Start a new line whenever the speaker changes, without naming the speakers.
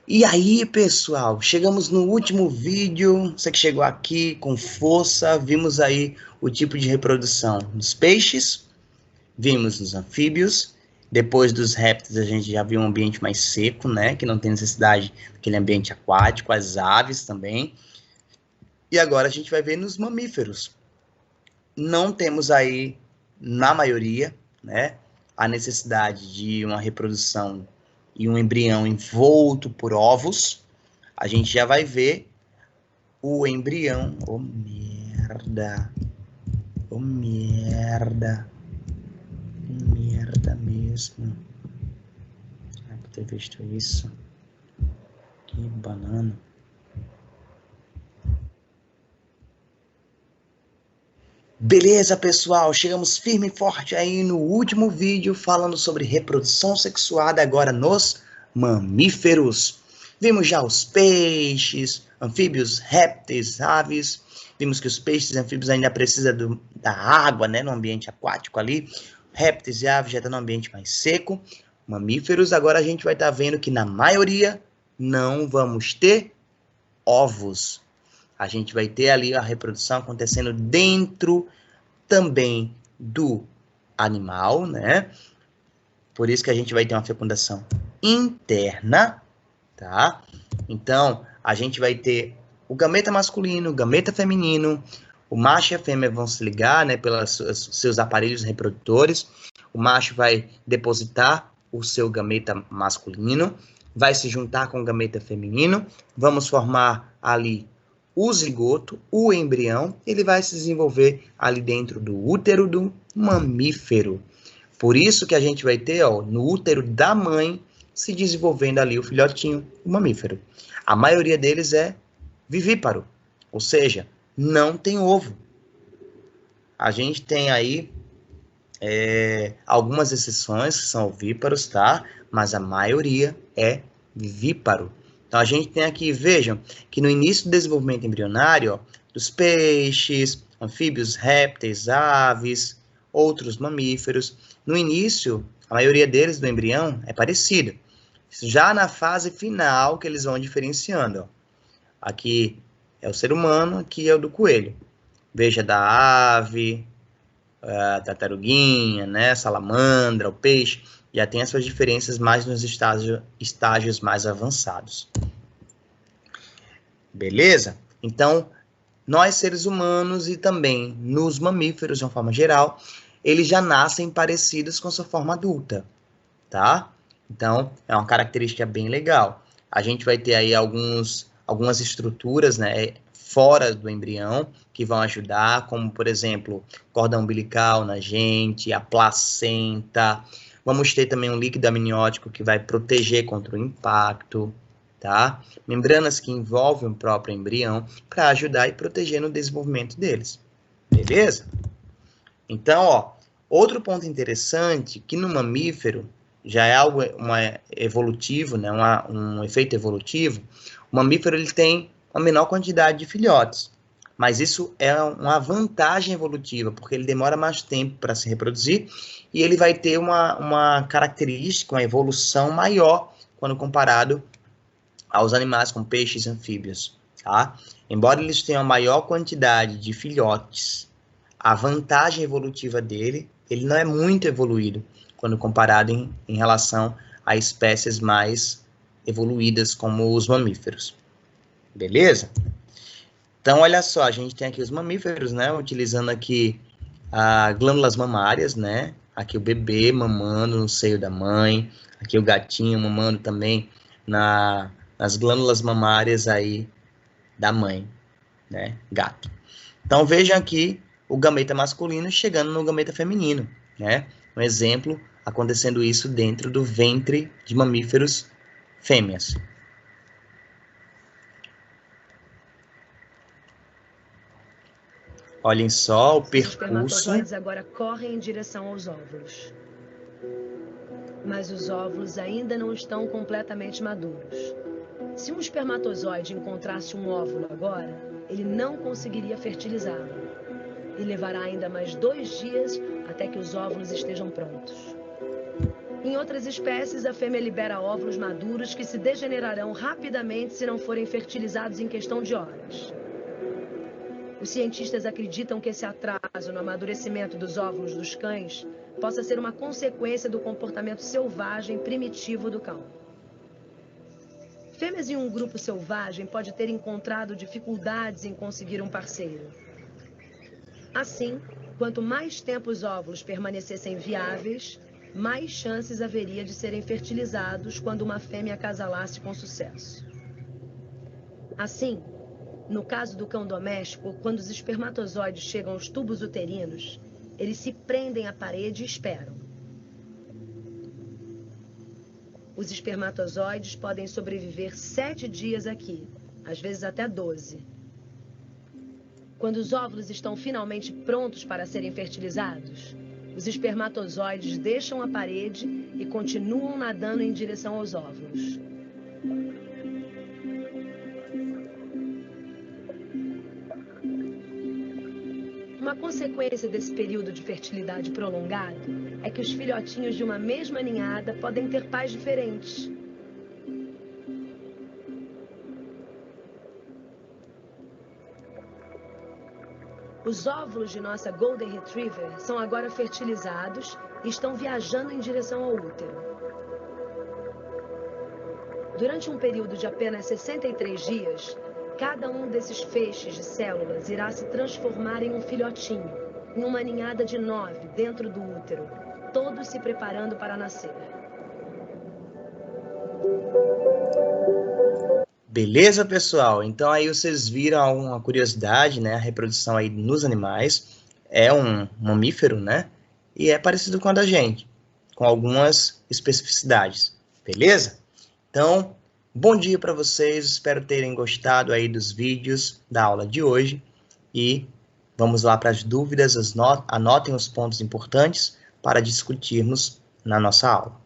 E aí, pessoal, chegamos no último vídeo. Você que chegou aqui com força, vimos aí o tipo de reprodução dos peixes, vimos nos anfíbios. Depois dos répteis, a gente já viu um ambiente mais seco, né? Que não tem necessidade daquele ambiente aquático, as aves também. E agora a gente vai ver nos mamíferos. Não temos aí, na maioria, né, a necessidade de uma reprodução e um embrião envolto por ovos. A gente já vai ver o embrião. Oh, merda. Oh, merda. Merda mesmo. Ai, por ter visto isso. Que banana. Beleza, pessoal, chegamos firme e forte aí no último vídeo falando sobre reprodução sexuada agora nos mamíferos. Vimos já os peixes, anfíbios, répteis, aves. Vimos que os peixes e anfíbios ainda precisam da água, né, no ambiente aquático ali. Répteis e aves já estão no ambiente mais seco. Mamíferos, agora a gente vai estar vendo que na maioria não vamos ter ovos. A gente vai ter ali a reprodução acontecendo dentro também do animal, né? Por isso que a gente vai ter uma fecundação interna, tá? Então, a gente vai ter o gameta masculino, o gameta feminino, o macho e a fêmea vão se ligar, né, pelos seus aparelhos reprodutores. O macho vai depositar o seu gameta masculino, vai se juntar com o gameta feminino, vamos formar ali o zigoto, o embrião, ele vai se desenvolver ali dentro do útero do mamífero. Por isso que a gente vai ter, ó, no útero da mãe, se desenvolvendo ali o filhotinho, o mamífero. A maioria deles é vivíparo, ou seja, não tem ovo. A gente tem aí algumas exceções que são ovíparos, tá? Mas a maioria é vivíparo. Então a gente tem aqui, vejam, que no início do desenvolvimento embrionário, ó, dos peixes, anfíbios, répteis, aves, outros mamíferos, no início, a maioria deles do embrião é parecida. Já na fase final que eles vão diferenciando, ó. Aqui é o ser humano, aqui é o do coelho. Veja da ave, a tartaruguinha, né, salamandra, o peixe, já tem as suas diferenças mais nos estágios mais avançados. Beleza? Então, nós seres humanos e também nos mamíferos, de uma forma geral, eles já nascem parecidos com sua forma adulta, tá? Então, é uma característica bem legal. A gente vai ter aí algumas estruturas, né, fora do embrião, que vão ajudar, como, por exemplo, cordão umbilical na gente, a placenta. Vamos ter também um líquido amniótico que vai proteger contra o impacto, tá? Membranas que envolvem o próprio embrião para ajudar e proteger no desenvolvimento deles. Beleza? Então, ó, outro ponto interessante, que no mamífero, já é algo evolutivo, né, um efeito evolutivo, o mamífero ele tem uma menor quantidade de filhotes, mas isso é uma vantagem evolutiva, porque ele demora mais tempo para se reproduzir e ele vai ter uma característica, uma evolução maior quando comparado aos animais como peixes e anfíbios, tá? Embora eles tenham a maior quantidade de filhotes, a vantagem evolutiva dele, ele não é muito evoluído quando comparado em relação a espécies mais evoluídas como os mamíferos. Beleza? Então, olha só, a gente tem aqui os mamíferos, né? Utilizando aqui as glândulas mamárias, né? Aqui o bebê mamando no seio da mãe, aqui o gatinho mamando também nas glândulas mamárias aí da mãe, né? Gato. Então, vejam aqui o gameta masculino chegando no gameta feminino, né? Um exemplo, acontecendo isso dentro do ventre de mamíferos fêmeas. Olhem só o percurso. Os
espermatozoides agora correm em direção aos óvulos. Mas os óvulos ainda não estão completamente maduros. Se um espermatozoide encontrasse um óvulo agora, ele não conseguiria fertilizá-lo. E levará ainda mais 2 dias até que os óvulos estejam prontos. Em outras espécies, a fêmea libera óvulos maduros que se degenerarão rapidamente se não forem fertilizados em questão de horas. Os cientistas acreditam que esse atraso no amadurecimento dos óvulos dos cães possa ser uma consequência do comportamento selvagem primitivo do cão. Fêmeas em um grupo selvagem podem ter encontrado dificuldades em conseguir um parceiro. Assim, quanto mais tempo os óvulos permanecessem viáveis, mais chances haveria de serem fertilizados quando uma fêmea acasalasse com sucesso. Assim, no caso do cão doméstico, quando os espermatozoides chegam aos tubos uterinos, eles se prendem à parede e esperam. Os espermatozoides podem sobreviver 7 dias aqui, às vezes até 12. Quando os óvulos estão finalmente prontos para serem fertilizados, os espermatozoides deixam a parede e continuam nadando em direção aos óvulos. Uma consequência desse período de fertilidade prolongado é que os filhotinhos de uma mesma ninhada podem ter pais diferentes. Os óvulos de nossa Golden Retriever são agora fertilizados e estão viajando em direção ao útero. Durante um período de apenas 63 dias, cada um desses feixes de células irá se transformar em um filhotinho, em uma ninhada de 9 dentro do útero, todos se preparando para nascer.
Beleza, pessoal? Então aí vocês viram uma curiosidade, né? A reprodução aí nos animais é um mamífero, né? E é parecido com a da gente, com algumas especificidades, beleza? Então, bom dia para vocês, espero terem gostado aí dos vídeos da aula de hoje e vamos lá para as dúvidas, anotem os pontos importantes para discutirmos na nossa aula.